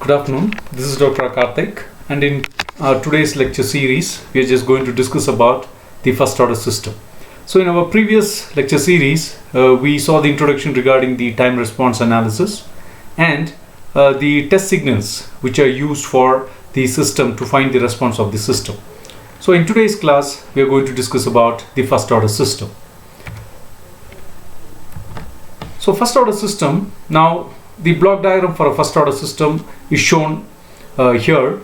Good afternoon. This is Dr. Karthik, and in today's lecture series, we are just going to discuss about the first order system. So in our previous lecture series, we saw the introduction regarding the time response analysis and the test signals which are used for the system to find the response of the system. So in today's class, we are going to discuss about the first order system. So first order system, now the block diagram for a first order system is shown here.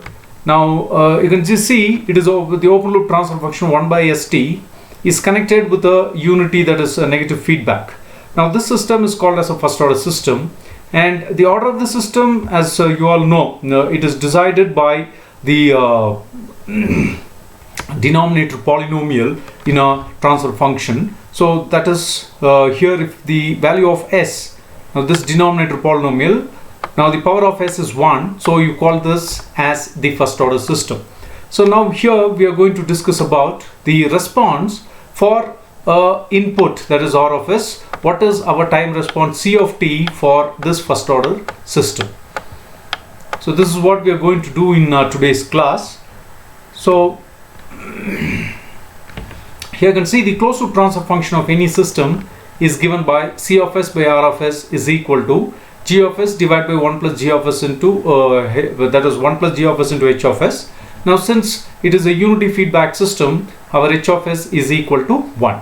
Now you can just see it is the open loop transfer function 1 by st is connected with a unity that is a negative feedback. Now this system is called as a first order system, and the order of the system, as you all know, it is decided by the denominator polynomial in a transfer function. So that is here, if the value of s, now this denominator polynomial, now the power of s is 1, so you call this as the first order system. So now here we are going to discuss about the response for input, that is r of s. What is our time response c of t for this first order system? So this is what we are going to do in today's class. So here you can see the closed loop transfer function of any system is given by c of s by r of s is equal to g of s divided by 1 plus g of s into that is 1 plus g of s into h of s. Now since it is a unity feedback system, our h of s is equal to 1.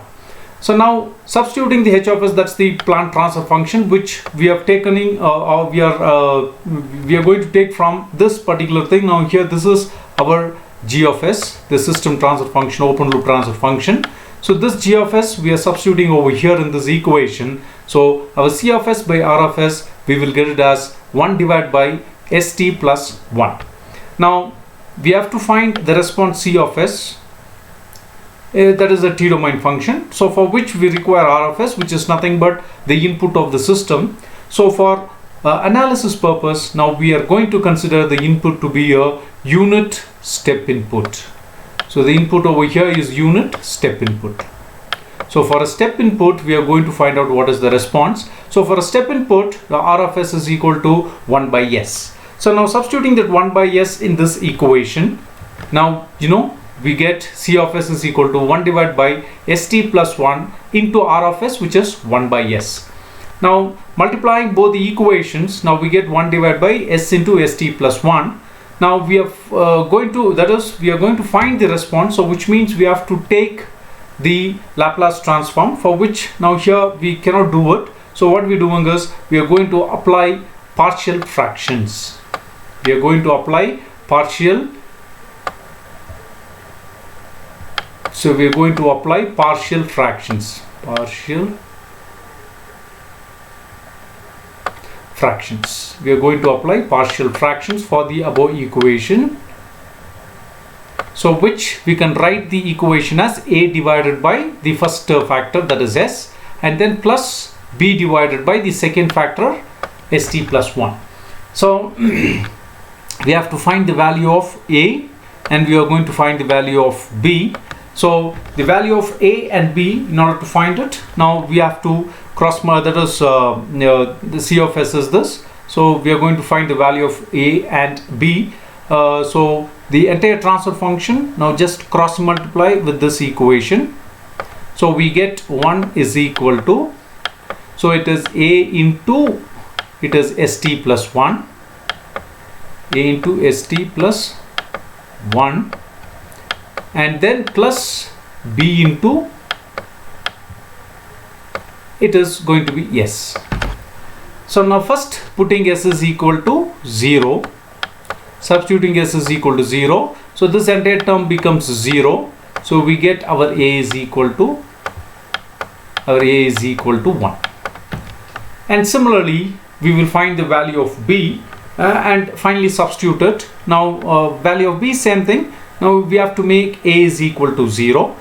So now substituting the h of s, that's the plant transfer function which we have taken in or we are going to take from this particular thing. Now here this is our g of s, the system transfer function, open loop transfer function. So this g of s we are substituting over here in this equation. So our c of s by r of s, we will get it as 1 divided by st plus 1. Now we have to find the response c of s, that is a t-domain function. So for which we require r of s, which is nothing but the input of the system. So for analysis purpose, now we are going to consider the input to be a unit step input. So the input over here is unit step input. So for a step input, we are going to find out what is the response. So for a step input, the r of s is equal to 1 by s. So now substituting that 1 by s in this equation, now we get c of s is equal to 1 divided by st plus 1 into r of s, which is 1 by s. Now multiplying both the equations, now we get 1 divided by s into st plus 1. Now we are going to find the response, so which means we have to take the Laplace transform, for which now here we cannot do it. So what we are doing is we are going to apply partial fractions. We are going to apply partial. So we are going to apply partial fractions. We are going to apply partial fractions for the above equation. So which we can write the equation as a divided by the first factor, that is s, and then plus b divided by the second factor, st plus 1. So we have to find the value of a and we are going to find the value of b. So the value of a and b, in order to find it, now we have to cross, that is the c of s is this. So we are going to find the value of a and b. So the entire transfer function, now just cross multiply with this equation. So we get 1 is equal to, so it is a into, it is st plus 1, a into st plus 1, and then plus b into, it is going to be s. So now first putting s is equal to 0, substituting s is equal to 0, so this entire term becomes 0. So we get our a is equal to 1. And similarly we will find the value of b and finally substitute it. Now value of b, same thing. Now we have to make a is equal to 0.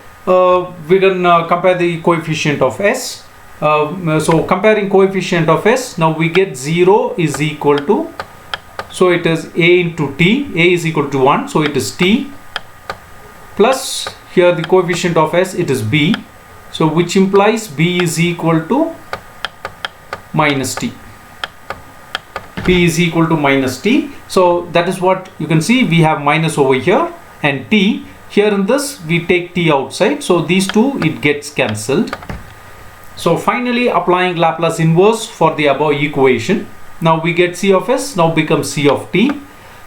We can compare the coefficient of s. So comparing coefficient of s, now we get 0 is equal to, so it is a into t, a is equal to 1, so it is t, plus here the coefficient of s, it is b, so which implies b is equal to minus t. P is equal to minus T. So that is what you can see. We have minus over here and T. Here in this we take T outside. So these two, it gets cancelled. So finally applying Laplace inverse for the above equation. Now we get C of S now becomes C of T.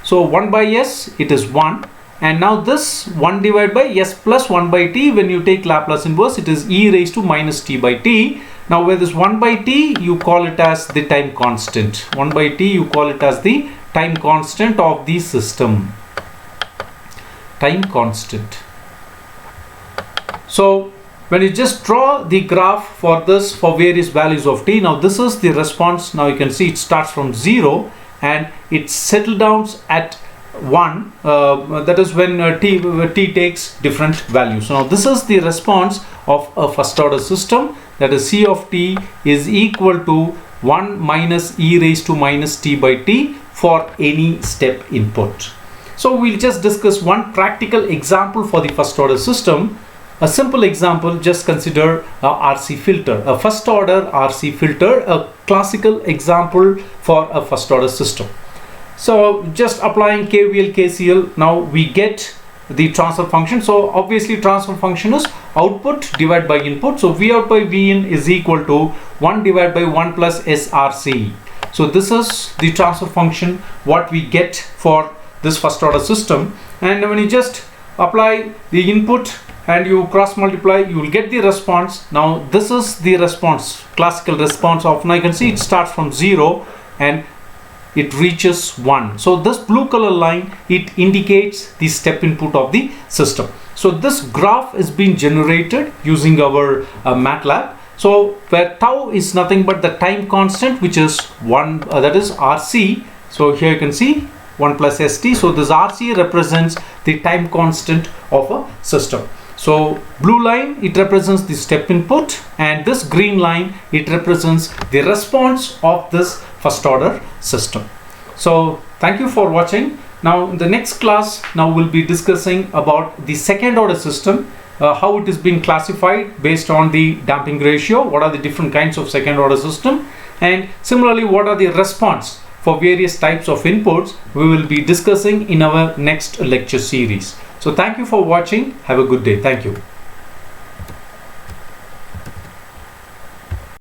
So 1 by S, it is 1. And now this 1 divided by S plus 1 by T, when you take Laplace inverse, it is e raised to minus T by T. Now where this 1 by T, you call it as the time constant. 1 by T, you call it as the time constant of the system. Time constant. So when you just draw the graph for this for various values of T, now this is the response. Now you can see it starts from 0 and it settles down at 1, that is when t takes different values. Now this is the response of a first order system, that is C of T is equal to 1 minus e raised to minus T by T for any step input. So we'll just discuss one practical example for the first order system. A simple example, just consider a RC filter, a first order RC filter, a classical example for a first order system. So just applying KVL, KCL, now we get the transfer function. So obviously transfer function is output divided by input. So V out by V in is equal to 1 divided by 1 plus SRC. So this is the transfer function what we get for this first order system. And when you just apply the input and you cross multiply, you will get the response. Now this is the response, classical response of, now you can see it starts from 0 and it reaches 1. So this blue color line, it indicates the step input of the system. So this graph is being generated using our MATLAB. So where tau is nothing but the time constant, which is 1, that is RC. So here you can see 1 plus ST. So this RC represents the time constant of a system. So blue line, it represents the step input, and this green line, it represents the response of this first order system. So thank you for watching. Now in the next class, now we'll be discussing about the second order system, how it is being classified based on the damping ratio, what are the different kinds of second order system, and similarly what are the response for various types of inputs we will be discussing in our next lecture series. So thank you for watching. Have a good day. Thank you.